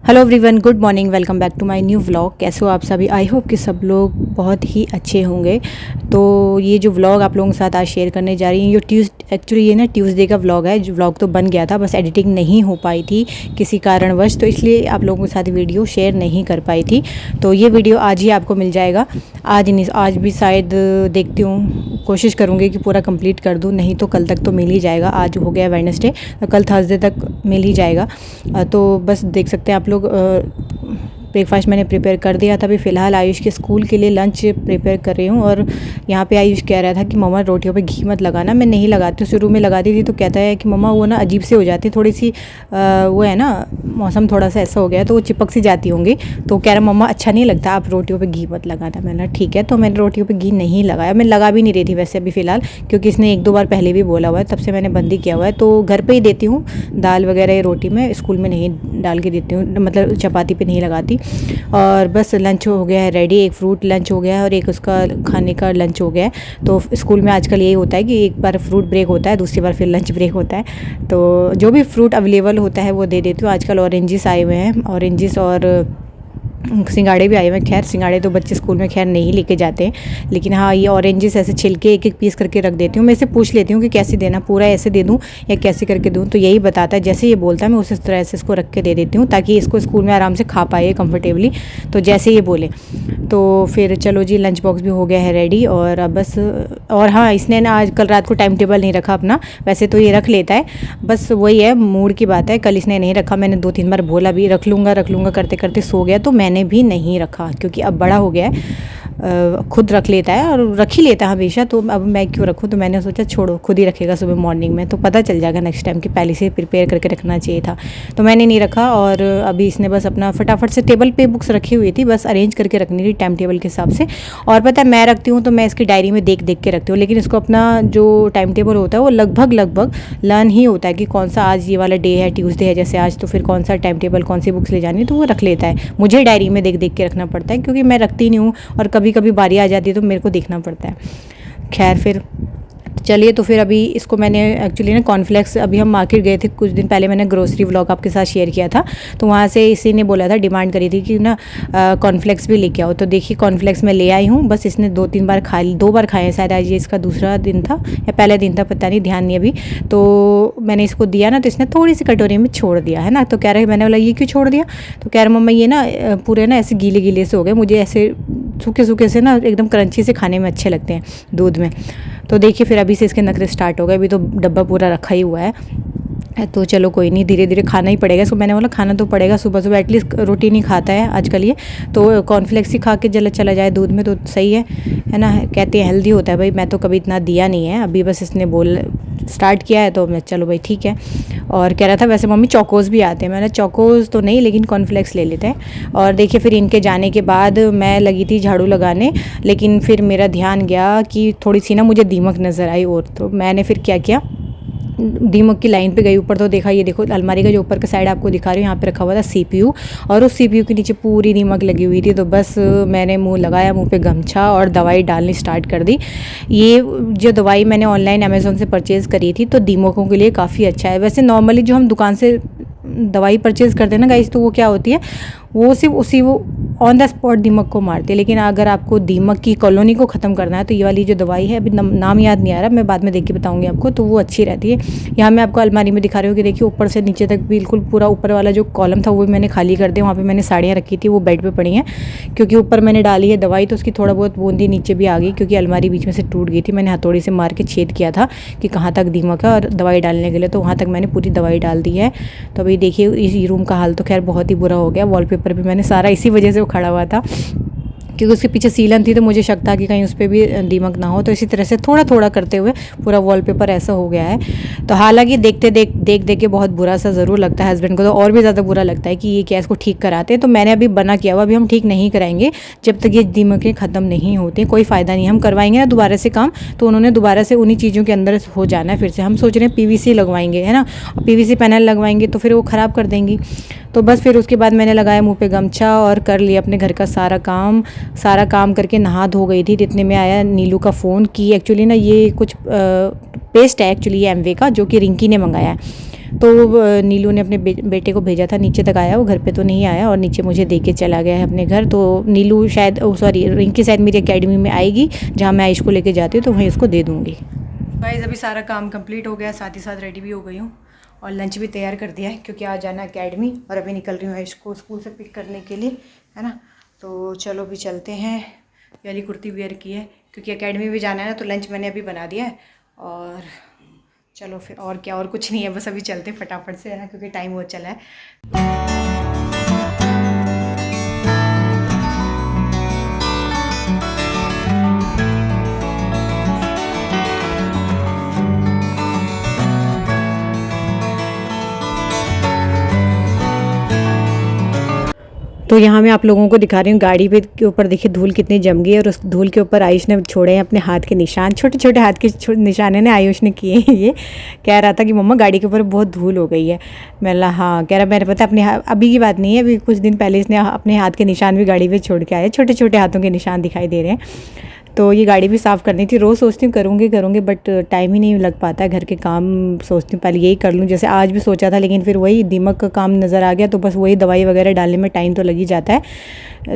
Hello everyone, good morning. Welcome back to my new vlog. कैसे हो आप सभी? आई होप कि सब लोग बहुत ही अच्छे होंगे। तो ये जो व्लॉग आप लोगों के साथ आज शेयर करने जा रही हूँ, ये ट्यूसडे का व्लॉग है। जो व्लॉग तो बन गया था, बस एडिटिंग नहीं हो पाई थी किसी कारणवश, तो इसलिए आप लोगों के साथ वीडियो शेयर नहीं कर पाई थी। तो ये वीडियो आज ही आपको मिल जाएगा। आज भी शायद देखती हूँ, कोशिश करूँगी कि पूरा कंप्लीट कर दूँ, नहीं तो कल तक तो मिल ही जाएगा। आज हो गया वेडनेसडे, तो कल थर्सडे तक मिल ही जाएगा। तो बस देख सकते हैं आप लोग। ब्रेकफास्ट मैंने प्रिपेयर कर दिया था। अभी फ़िलहाल आयुष के स्कूल के लिए लंच प्रिपेयर कर रही हूँ। और यहाँ पे आयुष कह रहा था कि मम्मा रोटियों पे घी मत लगाना। मैं नहीं लगाती हूँ, शुरू में लगाती थी तो कहता है कि मम्मा वो ना अजीब से हो जाती है, थोड़ी सी वो है ना, मौसम थोड़ा सा ऐसा हो गया है तो वो चिपक सी जाती होंगी। तो कह रहा मम्मा अच्छा नहीं लगता, आप रोटियों पर घी मत लगाना। मैंने ठीक है, तो मैंने रोटियों पर घी नहीं लगाया। मैं लगा भी नहीं रही थी वैसे अभी फ़िलहाल, क्योंकि इसने एक दो बार पहले भी बोला हुआ है, तब से मैंने बंद ही किया हुआ है। तो घर पर ही देती हूँ दाल वगैरह, रोटी में स्कूल में नहीं डाल के देती हूँ, मतलब चपाती पे नहीं लगाती। और बस लंच हो गया है रेडी। एक फ्रूट लंच हो गया है और एक उसका खाने का लंच हो गया है। तो स्कूल में आजकल यही होता है कि एक बार फ्रूट ब्रेक होता है, दूसरी बार फिर लंच ब्रेक होता है। तो जो भी फ्रूट अवेलेबल होता है वो दे देती हूँ। आजकल ऑरेंजिस आए हुए हैं, ऑरेंजिस और सिंगाड़े भी आए हुए हैं। खैर सिंगाड़े तो बच्चे स्कूल में खैर नहीं लेके जाते हैं, लेकिन हाँ ये ऑरेंजेस ऐसे छिलके एक एक पीस करके रख देती हूँ। मैं इसे पूछ लेती हूँ कि कैसे देना, पूरा ऐसे दे दूँ या कैसे करके दूँ, तो यही बताता है। जैसे ये बोलता है मैं उसी तरह से इसको रख के दे देती हूँ, ताकि इसको स्कूल में आराम से खा पाए कंफर्टेबली। तो जैसे ये बोले तो फिर चलो जी, लंच बॉक्स भी हो गया है रेडी। और अब बस, और हाँ इसने ना आज कल रात को टाइम टेबल नहीं रखा अपना, वैसे तो ये रख लेता है, बस वही है मूड की बात है। कल इसने नहीं रखा, मैंने 2-3 बार बोला भी रख लूँगा करते करते सो गया, तो मैंने भी नहीं रखा, क्योंकि अब बड़ा हो गया है, खुद रख लेता है और रख ही लेता है हमेशा। तो अब मैं क्यों रखूँ, तो मैंने सोचा छोड़ो, खुद ही रखेगा सुबह मॉर्निंग में, तो पता चल जाएगा नेक्स्ट टाइम कि पहले से प्रिपेयर करके रखना चाहिए था। तो मैंने नहीं रखा। और अभी इसने बस अपना फटाफट से टेबल पे बुक्स रखी हुई थी, बस अरेंज करके रखनी थी टाइम टेबल के हिसाब से। और पता है मैं रखती हूँ तो मैं इसकी डायरी में देख देख के रखती हूँ, लेकिन इसको अपना जो टाइम टेबल होता है वो लगभग लर्न ही होता है कि कौन सा आज ये वाला डे है, ट्यूसडे है जैसे आज, तो फिर कौन सा टाइम टेबल, कौन सी बुक्स ले जानी है, तो वो रख लेता है। मुझे डायरी में देख देख के रखना पड़ता है, क्योंकि मैं रखती नहीं हूँ और कभी कभी बारी आ जाती है तो मेरे को देखना पड़ता है। खैर फिर चलिए, तो फिर अभी इसको मैंने एक्चुअली ना कॉर्नफ्लेक्स, अभी हम मार्केट गए थे कुछ दिन पहले, मैंने ग्रोसरी व्लॉग आपके साथ शेयर किया था, तो वहाँ से इसी ने बोला था, डिमांड करी थी कि ना कॉर्नफ्लेक्स भी लेके आओ। तो देखिए कॉर्नफ्लेक्स मैं ले आई हूँ। बस इसने 2-3 बार दो बार खाए हैं शायद, आज ये इसका दूसरा दिन था या पहला दिन था, पता नहीं, ध्यान नहीं अभी। तो मैंने इसको दिया ना, तो इसने थोड़ी सी कटोरी में छोड़ दिया है ना। तो कह रहे, मैंने बोला ये क्यों छोड़ दिया, तो कह रहा मम्मा ये ना पूरे ना ऐसे गीले गीले से हो गए, मुझे ऐसे सूखे सूखे से ना एकदम क्रंची से खाने में अच्छे लगते हैं दूध में। तो देखिए फिर अभी से इसके नखरे स्टार्ट हो गए। अभी तो डब्बा पूरा रखा ही हुआ है, तो चलो कोई नहीं, धीरे धीरे खाना ही पड़ेगा इसको। मैंने बोला खाना तो पड़ेगा, सुबह सुबह एटलीस्ट रोटी नहीं खाता है आजकल ये, तो कॉर्नफ्लेक्स ही खा के चला जाए दूध में तो सही है ना। कहते हैं हेल्दी होता है भाई, मैं तो कभी इतना दिया नहीं है, अभी बस इसने स्टार्ट किया है तो मैं चलो भाई ठीक है। और कह रहा था वैसे मम्मी चोकोज़ भी आते हैं, मैंने चोकोज़ तो नहीं, लेकिन कॉर्नफ्लेक्स ले लेते हैं। और देखिए फिर इनके जाने के बाद मैं लगी थी झाड़ू लगाने, लेकिन फिर मेरा ध्यान गया कि थोड़ी सी ना मुझे दीमक नज़र आई, और तो मैंने फिर क्या किया, दीमक की लाइन पे गई ऊपर, तो देखा ये देखो अलमारी का जो ऊपर का साइड आपको दिखा रही हूँ, यहाँ पे रखा हुआ था सीपीयू, और उस सीपीयू के नीचे पूरी दीमक लगी हुई थी। तो बस मैंने मुंह लगाया, मुंह पे गमछा और दवाई डालनी स्टार्ट कर दी। ये जो दवाई मैंने ऑनलाइन अमेज़ोन से परचेज़ करी थी, तो दीमकों के लिए काफ़ी अच्छा है। वैसे नॉर्मली जो हम दुकान से दवाई परचेज़ करते हैं ना गाइस, तो वो क्या होती है, वो सिर्फ वो ऑन द स्पॉट दीमक को मारती है। लेकिन अगर आपको दीमक की कॉलोनी को ख़त्म करना है, तो ये वाली जो दवाई है, अभी नाम याद नहीं आ रहा, मैं बाद में देख के बताऊंगी आपको, तो वो अच्छी रहती है। यहाँ मैं आपको अलमारी में दिखा रही हूँ कि देखिए ऊपर से नीचे तक बिल्कुल पूरा ऊपर वाला जो कॉलम था वो भी मैंने खाली कर दिया। वहाँ पे मैंने साड़ियाँ रखी थी, वो बेड पे पड़ी हैं, क्योंकि ऊपर मैंने डाली है दवाई, तो उसकी थोड़ा बहुत बूंदी नीचे भी आ गई, क्योंकि अलमारी बीच में से टूट गई थी। मैंने हथौड़ी से मार के छेद किया था कि कहाँ तक दीमक है, और दवाई डालने के लिए तो वहाँ तक मैंने पूरी दवाई डाल दी है। तो अभी देखिए इस रूम का हाल तो खैर बहुत ही बुरा हो गया। वॉलपेपर भी मैंने सारा इसी वजह से खड़ा हुआ था, क्योंकि उसके पीछे सीलन थी, तो मुझे शक था कि कहीं उस पर भी दीमक ना हो। तो इसी तरह से थोड़ा थोड़ा करते हुए पूरा वॉलपेपर ऐसा हो गया है। तो हालांकि देख के बहुत बुरा सा ज़रूर लगता है, हस्बैंड को तो और भी ज़्यादा बुरा लगता है कि ये क्या इसको ठीक कराते हैं। तो मैंने अभी बना किया हुआ, अभी हम ठीक नहीं कराएंगे जब तक ये दीमकें ख़त्म नहीं होती, कोई फ़ायदा नहीं। हम करवाएंगे ना दोबारा से काम, तो उन्होंने दोबारा से उन्हीं चीज़ों के अंदर हो जाना है। फिर से हम सोच रहे हैं पीवीसी लगवाएंगे, है ना, पीवीसी पैनल लगवाएंगे तो फिर वो ख़राब कर देंगी। तो बस फिर उसके बाद मैंने लगाया मुँह पे गमछा और कर लिया अपने घर का सारा काम करके नहा धो गई थी। इतने में आया नीलू का फ़ोन कि एक्चुअली ना ये कुछ पेस्ट है एक्चुअली ये एमवे का, जो कि रिंकी ने मंगाया है। तो नीलू ने अपने बेटे को भेजा था, नीचे तक आया, वो घर पे तो नहीं आया और नीचे मुझे दे के चला गया है अपने घर। तो नीलू शायद सॉरी रिंकी शायद मेरी एकेडमी में आएगी जहाँ मैं आयुष को लेके जाती हूँ, तो वहीं उसको दे दूँगी। गाइस अभी सारा काम कंप्लीट हो गया, साथ ही साथ रेडी भी हो गई हूँ और लंच भी तैयार कर दिया है क्योंकि आज जाना एकेडमी और अभी निकल रही हूँ आयुष को स्कूल से पिक करने के लिए, है ना। तो चलो अभी चलते हैं। ये वाली कुर्ती वेयर की है क्योंकि एकेडमी भी जाना है ना, तो लंच मैंने अभी बना दिया है और चलो फिर और क्या, और कुछ नहीं है, बस अभी चलते फटाफट से, है ना, क्योंकि टाइम बहुत चला है। तो यहाँ मैं आप लोगों को दिखा रही हूँ गाड़ी पे के ऊपर देखिए धूल कितनी जम गई है और उस धूल के ऊपर आयुष ने छोड़े हैं अपने हाथ के निशान, छोटे छोटे हाथ के निशान ने आयुष ने किए हैं। ये कह रहा था कि मम्मा गाड़ी के ऊपर बहुत धूल हो गई है। मैं हाँ, कह रहा मैंने पता अपने अभी की बात नहीं है, अभी कुछ दिन पहले इसने अपने हाथ के निशान भी गाड़ी पर छोड़ के आए, छोटे छोटे हाथों के निशान दिखाई दे रहे हैं। तो ये गाड़ी भी साफ़ करनी थी, रोज़ सोचती हूँ करूँगी बट टाइम ही नहीं लग पाता है, घर के काम सोचती हूँ पहले यही कर लूँ, जैसे आज भी सोचा था लेकिन फिर वही दिमाग का काम नज़र आ गया, तो बस वही दवाई वगैरह डालने में टाइम तो लग ही जाता है।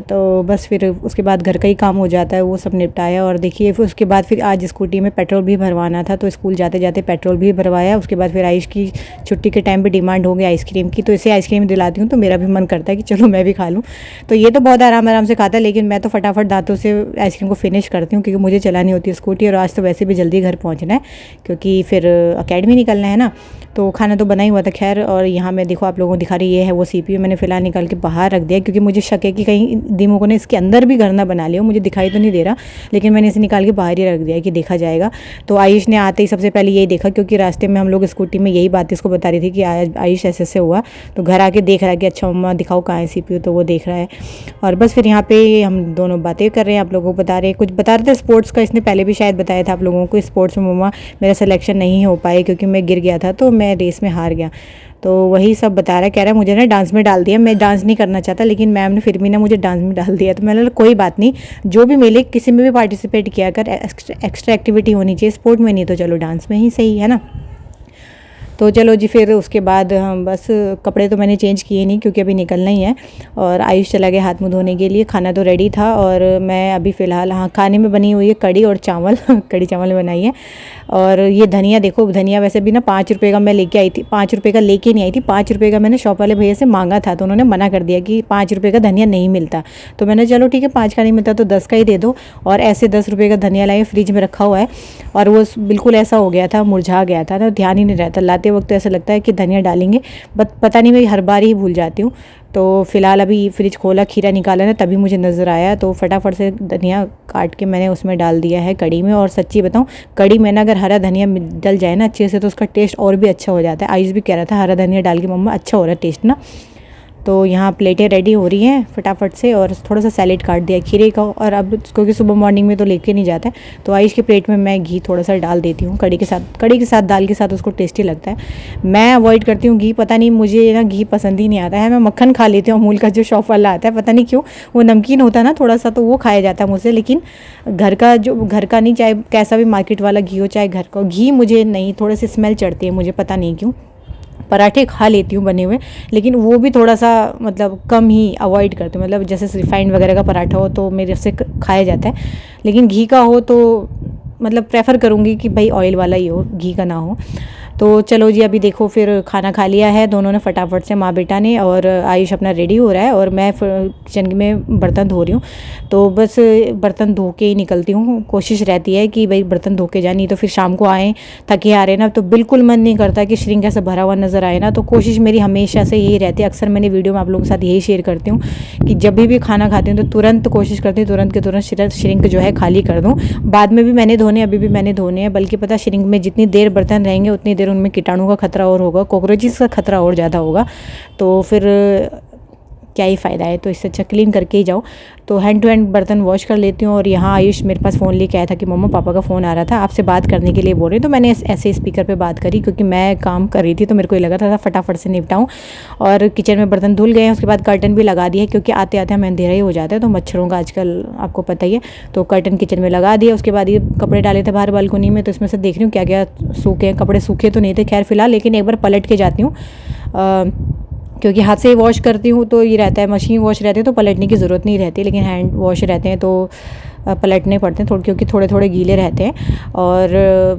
तो बस फिर उसके बाद घर का ही काम हो जाता है, वो सब निपटाया। और देखिए फिर उसके बाद फिर आज स्कूटी में पेट्रोल भी भरवाना था, तो स्कूल जाते जाते पेट्रोल भी भरवाया। उसके बाद फिर आयुष की छुट्टी के टाइम पे डिमांड हो गई आइसक्रीम की, तो इसे आइसक्रीम दिलाती हूँ तो मेरा भी मन करता है कि चलो मैं भी खा लूँ। तो ये तो बहुत आराम से खाता है, लेकिन मैं तो फटाफट दांतों से आइसक्रीम को फिनिश करती हूँ क्योंकि मुझे चलानी होती है स्कूटी और आज तो वैसे भी जल्दी घर पहुँचना है क्योंकि फिर अकेडमी निकलना है ना। तो खाना तो बना ही हुआ था खैर। और यहाँ मैं देखो आप लोगों को दिखा रही, ये है वो CPU मैंने फ़िलहाल निकाल के बाहर रख दिया क्योंकि मुझे शक है कि कहीं दिमागों ने इसके अंदर भी घर ना बना लिया, मुझे दिखाई तो नहीं दे रहा, लेकिन मैंने इसे निकाल के बाहर ही रख दिया कि देखा जाएगा। तो आयुष ने आते ही सबसे पहले यही देखा क्योंकि रास्ते में हम लोग स्कूटी में यही बात इसको बता रही थी कि आयुष ऐसे हुआ, तो घर आके देख रहा है कि अच्छा मम्मा दिखाओ कहाँ है CPU, तो वो देख रहा है। और बस फिर यहाँ पे हम दोनों बातें कर रहे हैं, आप लोगों को बता रहे हैं, कुछ बता रहे थे स्पोर्ट्स का, इसने पहले भी शायद बताया था आप लोगों को, स्पोर्ट्स में मम्मा मेरा सिलेक्शन नहीं हो पाया क्योंकि मैं गिर गया था, तो मैं रेस में हार गया। तो वही सब बता रहा है, कह रहा है मुझे ना डांस में डाल दिया, मैं डांस नहीं करना चाहता लेकिन मैम ने फिर भी ना मुझे डांस में डाल दिया। तो मैंने बोला कोई बात नहीं, जो भी मिले किसी में भी पार्टिसिपेट किया कर, एक्स्ट्रा एक्टिविटी होनी चाहिए, स्पोर्ट में नहीं तो चलो डांस में ही सही है ना। तो चलो जी, फिर उसके बाद हम बस कपड़े तो मैंने चेंज किए नहीं क्योंकि अभी निकलना ही है। और आयुष चला गया हाथ मुँह धोने के लिए, खाना तो रेडी था और मैं अभी फ़िलहाल हाँ खाने में बनी हुई है कड़ी और चावल कड़ी चावल बनाई है। और ये धनिया देखो, धनिया वैसे भी ना 5 रुपये का मैं लेके आई थी, 5 रुपये का लेके नहीं आई थी, 5 रुपये का मैंने शॉप वाले भैया से मांगा था, तो उन्होंने मना कर दिया कि 5 रुपये का धनिया नहीं मिलता। तो मैंने चलो ठीक है 5 का नहीं मिलता तो 10 का ही दे दो। और ऐसे 10 रुपये का धनिया लाए, फ्रिज में रखा हुआ है और वो बिल्कुल ऐसा हो गया था, मुरझा गया था ना, ध्यान ही नहीं रहता, लाते वक्त ऐसा लगता है कि धनिया डालेंगे बट पता नहीं, मैं हर बार ही भूल जाती हूँ। तो फ़िलहाल अभी फ्रिज खोला, खीरा निकाला ना, तभी मुझे नज़र आया, तो फटाफट से धनिया काट के मैंने उसमें डाल दिया है कड़ी में। और सच्ची बताऊँ, कड़ी में ना अगर हरा धनिया डल जाए ना अच्छे से तो उसका टेस्ट और भी अच्छा हो जाता है। आयुष भी कह रहा था हरा धनिया डाल के मम्मा अच्छा हो रहा है टेस्ट ना। तो यहाँ प्लेटें रेडी हो रही हैं फटाफट से, और थोड़ा सा सैलेड काट दिया खीरे का। और अब क्योंकि सुबह मॉर्निंग में तो लेके नहीं जाता है, तो आयुष की प्लेट में मैं घी थोड़ा सा डाल देती हूँ कड़ी के साथ दाल के साथ, उसको टेस्टी लगता है। मैं अवॉइड करती हूँ घी, पता नहीं मुझे ना घी पसंद ही नहीं आता है। मैं मक्खन खा लेती हूँ, अमूल का जो शॉप वाला आता है, पता नहीं क्यों, वो नमकीन होता है ना थोड़ा सा, तो वो खाया जाता है मुझसे, लेकिन घर का नहीं, चाहे कैसा भी मार्केट वाला घी हो चाहे घर का घी, मुझे नहीं, थोड़ी सी स्मेल चढ़ती है मुझे, पता नहीं क्यों। पराठे खा लेती हूँ बने हुए, लेकिन वो भी थोड़ा सा मतलब कम ही अवॉइड करती हूँ, मतलब जैसे रिफाइंड वगैरह का पराठा हो तो मेरे से खाया जाता है, लेकिन घी का हो तो मतलब प्रेफर करूँगी कि भाई ऑयल वाला ही हो, घी का ना हो। तो चलो जी, अभी देखो फिर खाना खा लिया है दोनों ने फटाफट से, माँ बेटा ने, और आयुष अपना रेडी हो रहा है और मैं किचन में बर्तन धो रही हूँ। तो बस बर्तन धो के ही निकलती हूँ, कोशिश रहती है कि भाई बर्तन धो के जाए, नहीं तो फिर शाम को आएँ थके आ रहे ना, तो बिल्कुल मन नहीं करता कि श्रिंक ऐसा भरा हुआ नज़र आए ना। तो कोशिश मेरी हमेशा से यही रहती है, अक्सर मैंने वीडियो में आप लोगों के साथ यही शेयर करती हूँ कि जब भी खाना खाती हूँ तो तुरंत कोशिश करती हूँ तुरंत के तुरंत श्रिंक जो है खाली कर दूँ। बाद में भी मैंने धोने, अभी भी मैंने धोने हैं, बल्कि पता श्रिंक में जितनी देर बर्तन रहेंगे उतनी देर उनमें कीटाणु का खतरा और होगा, कॉकरोचेस का खतरा और ज़्यादा होगा। तो फिर क्या ही फ़ायदा है। तो इससे अच्छा क्लीन करके ही जाओ। तो हैंड टू हैंड बर्तन वॉश कर लेती हूँ। और यहाँ आयुष मेरे पास फ़ोन लेके आया था कि मम्मा पापा का फ़ोन आ रहा था, आपसे बात करने के लिए बोल रहे हैं। तो मैंने ऐसे स्पीकर पे बात करी, क्योंकि मैं काम कर रही थी तो मेरे को ये लगा था फटाफट से निपटाऊँ। और किचन में बर्तन धुल गए हैं, उसके बाद कर्टन भी लगा दिए, क्योंकि आते आते हमें अंधेरा ही हो जाता है। तो मच्छरों का आजकल आपको पता ही है। तो कर्टन किचन में लगा दिया। उसके बाद ये कपड़े डाले थे बाहर बालकोनी में, तो इसमें से देख रही हूँ क्या क्या सूखे हैं। कपड़े सूखे तो नहीं थे खैर फ़िलहाल, लेकिन एक बार पलट के जाती हूँ, क्योंकि हाथ से ही वॉश करती हूँ तो ये रहता है, मशीन वॉश रहते हैं तो पलटने की ज़रूरत नहीं रहती, लेकिन हैंड वॉश रहते हैं तो पलटने पड़ते हैं थोड़े, क्योंकि थोड़े थोड़े गीले रहते हैं। और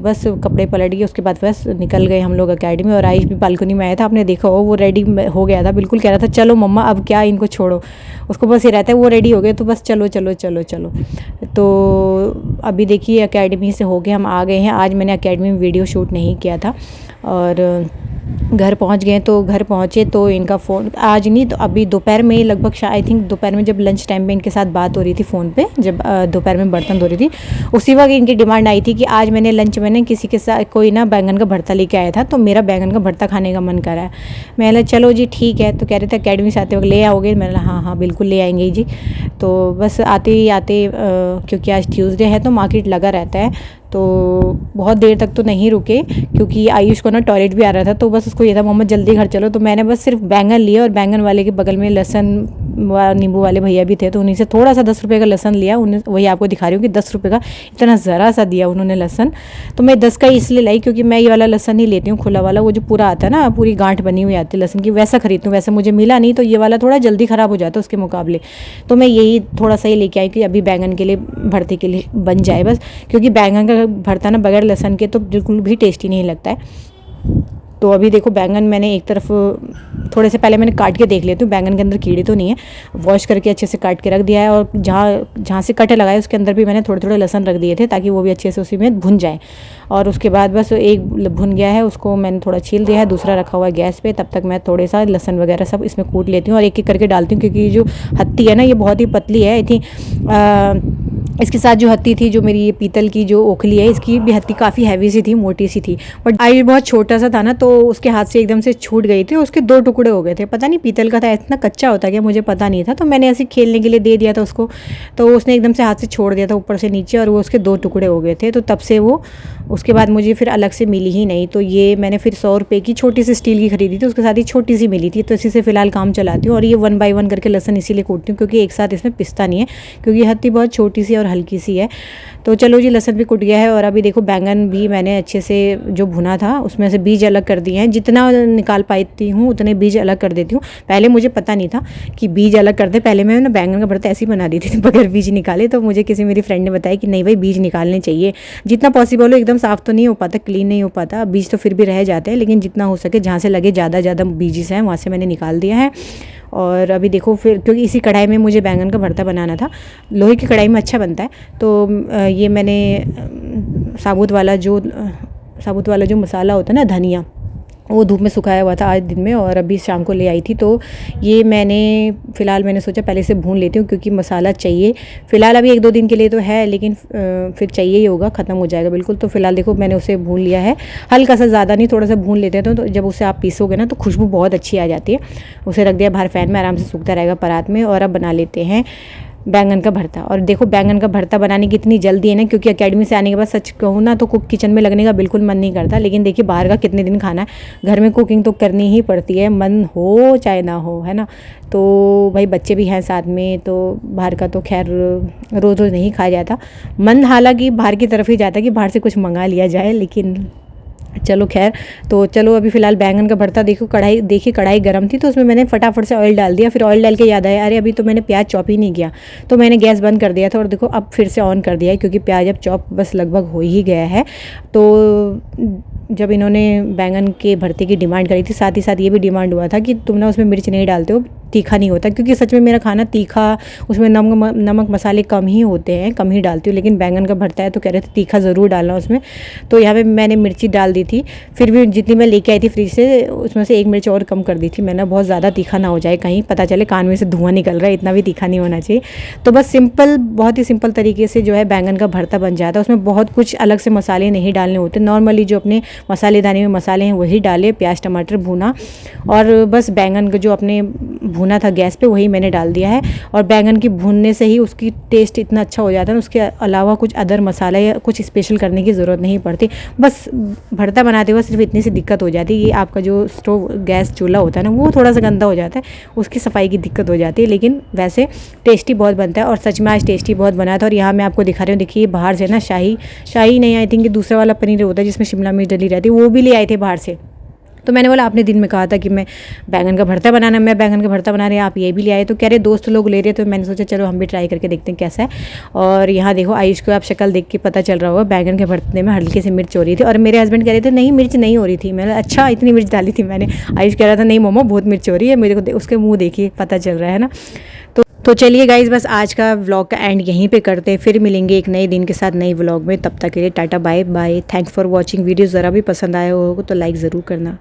बस कपड़े पलट गए, उसके बाद बस निकल गए हम लोग एकेडमी। और आयुष भी बालकनी में आया था, आपने देखा हो वो रेडी हो गया था, बिल्कुल कह रहा था चलो मम्मा अब क्या इनको छोड़ो, उसको बस ये रहता है। वो रेडी हो गए तो बस चलो चलो चलो चलो। तो अभी देखिए एकेडमी से हो के हम आ गए हैं। आज मैंने एकेडमी में वीडियो शूट नहीं किया था। और घर पहुंच गए, तो घर पहुंचे तो इनका फ़ोन आज नहीं तो अभी दोपहर में लगभग आई थिंक दोपहर में जब लंच टाइम पे इनके साथ बात हो रही थी फ़ोन पे, जब दोपहर में बर्तन धो रही थी, उसी वक्त इनकी डिमांड आई थी कि आज मैंने लंच में किसी के साथ कोई ना बैंगन का भरता लेके आया था, तो मेरा बैंगन का भरता खाने का मन कर रहा है। मैंने चलो जी ठीक है। तो कह रहे थे अकेडमी से आते वक्त ले आओगे? मैंने हाँ हाँ बिल्कुल ले आएंगे जी। तो बस आते ही आते क्योंकि आज ट्यूसडे है तो मार्केट लगा रहता है, तो बहुत देर तक तो नहीं रुके, क्योंकि आयुष को ना टॉयलेट भी आ रहा था। तो बस उसको ये था मम्मा जल्दी घर चलो। तो मैंने बस सिर्फ बैंगन लिया, और बैंगन वाले के बगल में लहसन नींबू वाले भैया भी थे, तो उन्हीं से थोड़ा सा 10 रुपये का लहसन लिया। उन्हें वही आपको दिखा रही हूँ कि 10 रुपये का इतना ज़रा सा दिया उन्होंने लहसन। तो मैं 10 का इसलिए लाई क्योंकि मैं ये वाला लहसन ही लेती हूँ, खुला वाला, वो जो पूरा आता है ना, पूरी गांठ बनी हुई आती है लहसन की, वैसा खरीदती हूँ। वैसे मुझे मिला नहीं, तो ये वाला थोड़ा जल्दी ख़राब हो जाता है उसके मुकाबले। तो मैं यही थोड़ा सा ही लेके आई कि अभी बैंगन के लिए भरते के लिए बन जाए बस, क्योंकि बैंगन का भरता ना बगैर लहसन के तो बिल्कुल भी टेस्टी नहीं लगता है। तो अभी देखो बैंगन मैंने एक तरफ थोड़े से पहले मैंने काट के देख लेती हूँ बैंगन के अंदर कीड़े तो नहीं है, वॉश करके अच्छे से काट के रख दिया है। और जहाँ से कट लगाए उसके अंदर भी मैंने थोड़े थोड़े लहसन रख दिए थे, ताकि वो भी अच्छे से उसी में भुन जाए। और उसके बाद बस एक भुन गया है, उसको मैंने थोड़ा छील दिया है, दूसरा रखा हुआ है गैस पे। तब तक मैं थोड़े सा लहसन वगैरह सब इसमें कूट लेती हूँ और एक एक करके डालती हूँ, क्योंकि जो हत्ती है ना ये बहुत ही पतली है। आई थिंक इसके साथ जो हत्ती थी, जो मेरी ये पीतल की जो ओखली है, इसकी भी हत्ती काफ़ी हैवी सी थी, मोटी सी थी। बट आयुष बहुत छोटा सा था ना, तो उसके हाथ से एकदम से छूट गई थी, उसके 2 टुकड़े हो गए थे। पता नहीं पीतल का था, इतना कच्चा होता क्या मुझे पता नहीं था। तो मैंने ऐसे खेलने के लिए दे दिया था उसको, तो उसने एकदम से हाथ से छोड़ दिया था ऊपर से नीचे, और वो उसके 2 टुकड़े हो गए थे। तो तब से वो उसके बाद मुझे फिर अलग से मिली ही नहीं। तो ये मैंने फिर 100 रुपये की छोटी सी स्टील की खरीदी थी, उसके साथ ही छोटी सी मिली थी, तो इसी से फिलहाल काम चलाती हूँ। और ये 1 बाय 1 करके लहसन इसीलिए कूटती हूँ, क्योंकि एक साथ इसमें पिसता नहीं है, क्योंकि हत्ती बहुत छोटी सी और हल्की सी है। तो चलो जी लहसन भी कुट गया है। और अभी देखो बैंगन भी मैंने अच्छे से जो भुना था उसमें से बीज अलग कर दिए हैं, जितना निकाल पाती हूँ उतने बीज अलग कर देती हूँ। पहले मुझे पता नहीं था कि बीज अलग कर दे, पहले मैं ना बैंगन का भरता ऐसे ही बना दी थी बगैर बीज निकाले। तो मुझे किसी मेरी फ्रेंड ने बताया कि नहीं भाई बीज निकालने चाहिए, जितना पॉसिबल हो। एकदम साफ़ तो नहीं हो पाता, क्लीन नहीं हो पाता, बीज तो फिर भी रह जाते हैं, लेकिन जितना हो सके जहाँ से लगे ज़्यादा बीजेस हैं वहाँ से मैंने निकाल दिया है। और अभी देखो फिर, क्योंकि इसी कढ़ाई में मुझे बैंगन का भरता बनाना था, लोहे की कढ़ाई में अच्छा बनता है। तो ये मैंने साबुत वाला जो मसाला होता है ना, धनिया, वो धूप में सुखाया हुआ था आज दिन में, और अभी शाम को ले आई थी। तो ये फ़िलहाल मैंने सोचा पहले से भून लेती हूँ, क्योंकि मसाला चाहिए फ़िलहाल अभी 1-2 दिन के लिए तो है, लेकिन फिर चाहिए ही होगा, ख़त्म हो जाएगा बिल्कुल। तो फ़िलहाल देखो मैंने उसे भून लिया है, हल्का सा, ज़्यादा नहीं, थोड़ा सा भून लेते हैं। तो जब उसे आप पीसोगे ना तो खुशबू बहुत अच्छी आ जाती है। उसे रख दिया बाहर फ़ैन में, आराम से सूखता रहेगा परात में। और अब बना लेते हैं बैंगन का भरता। और देखो बैंगन का भरता बनाने की इतनी जल्दी है ना, क्योंकि एकेडमी से आने के बाद सच कहूँ ना तो कुक किचन में लगने का बिल्कुल मन नहीं करता। लेकिन देखिए बाहर का कितने दिन खाना है, घर में कुकिंग तो करनी ही पड़ती है, मन हो चाहे ना हो, है ना। तो भाई बच्चे भी हैं साथ में, तो बाहर का तो खैर रोज़ रोज़ नहीं खाया जाता। मन हालांकि बाहर की तरफ ही जाता है कि बाहर से कुछ मंगा लिया जाए, लेकिन चलो खैर। तो चलो अभी फ़िलहाल बैंगन का भरता देखो, कढ़ाई गर्म थी, तो उसमें मैंने फटाफट से ऑयल डाल दिया। फिर ऑयल डाल के याद आया अरे अभी तो मैंने प्याज चॉप ही नहीं किया, तो मैंने गैस बंद कर दिया था। और देखो अब फिर से ऑन कर दिया है, क्योंकि प्याज अब चॉप बस लगभग हो ही गया है। तो जब इन्होंने बैंगन के भरते की डिमांड करी थी, साथ ही साथ ये भी डिमांड हुआ था कि तुम ना उसमें मिर्च नहीं डालते हो, तीखा नहीं होता, क्योंकि सच में मेरा खाना तीखा, उसमें नमक मसाले कम ही होते हैं, कम ही डालती हूँ। लेकिन बैंगन का भरता है तो कह रहे थे तीखा ज़रूर डालना उसमें, तो यहाँ पे मैंने मिर्ची डाल दी थी। फिर भी जितनी मैं लेके आई थी फ्रिज से, उसमें से 1 मिर्च और कम कर दी थी मैंने, बहुत ज़्यादा तीखा ना हो जाए, कहीं पता चले कान में से धुआं निकल रहा है, इतना भी तीखा नहीं होना चाहिए। तो बस सिंपल, बहुत ही सिंपल तरीके से जो है बैंगन का भरता बन जाता है। उसमें बहुत कुछ अलग से मसाले नहीं डालने होते, नॉर्मली जो अपने मसालेदानी में मसाले हैं वही डाले, प्याज टमाटर भूना, और बस बैंगन को जो अपने भुना था गैस पे वही मैंने डाल दिया है। और बैंगन की भूनने से ही उसकी टेस्ट इतना अच्छा हो जाता है ना, उसके अलावा कुछ अदर मसाला या कुछ स्पेशल करने की ज़रूरत नहीं पड़ती। बस भरता बनाते हुए सिर्फ इतनी सी दिक्कत हो जाती है, ये आपका जो स्टोव गैस चूल्हा होता है ना वो थोड़ा सा गंदा हो जाता है, उसकी सफाई की दिक्कत हो जाती है। लेकिन वैसे टेस्टी बहुत बनता है और सच में आज टेस्टी बहुत बना था। और यहाँ मैं आपको दिखा रही हूँ, देखिए बाहर से ना शाही नहीं, आई थिंक दूसरा वाला पनीर होता है जिसमें शिमला मिर्च डली रहती है, वो भी ले आए थे बाहर से। तो मैंने बोला आपने दिन में कहा था कि मैं बैंगन का भरता बनाना, मैं बैंगन का भरता बना रही हूँ, आप ये भी ले आए। तो कह रहे दोस्त लोग ले रहे, तो मैंने सोचा चलो हम भी ट्राई करके देखते हैं कैसा है। और यहाँ देखो आयुष को आप शक्ल देख के पता चल रहा होगा, बैंगन के भरते में हल्की सी मिर्च हो रही थी और मेरे हस्बैंड कह रहे थे नहीं मिर्च नहीं हो रही थी। मैंने अच्छा इतनी मिर्च डाली थी मैंने। आयुष कह रहा था नहीं मोमो बहुत मिर्च हो रही है, मेरे को उसके मुँह देखिए पता चल रहा है ना। तो चलिए गाइज़, बस आज का व्लॉग का एंड यहीं पे करते हैं, फिर मिलेंगे एक नए दिन के साथ नए व्लॉग में। तब तक के लिए tata bye bye. Thanks for watching. Video ज़रा भी पसंद आया हो तो लाइक ज़रूर करना।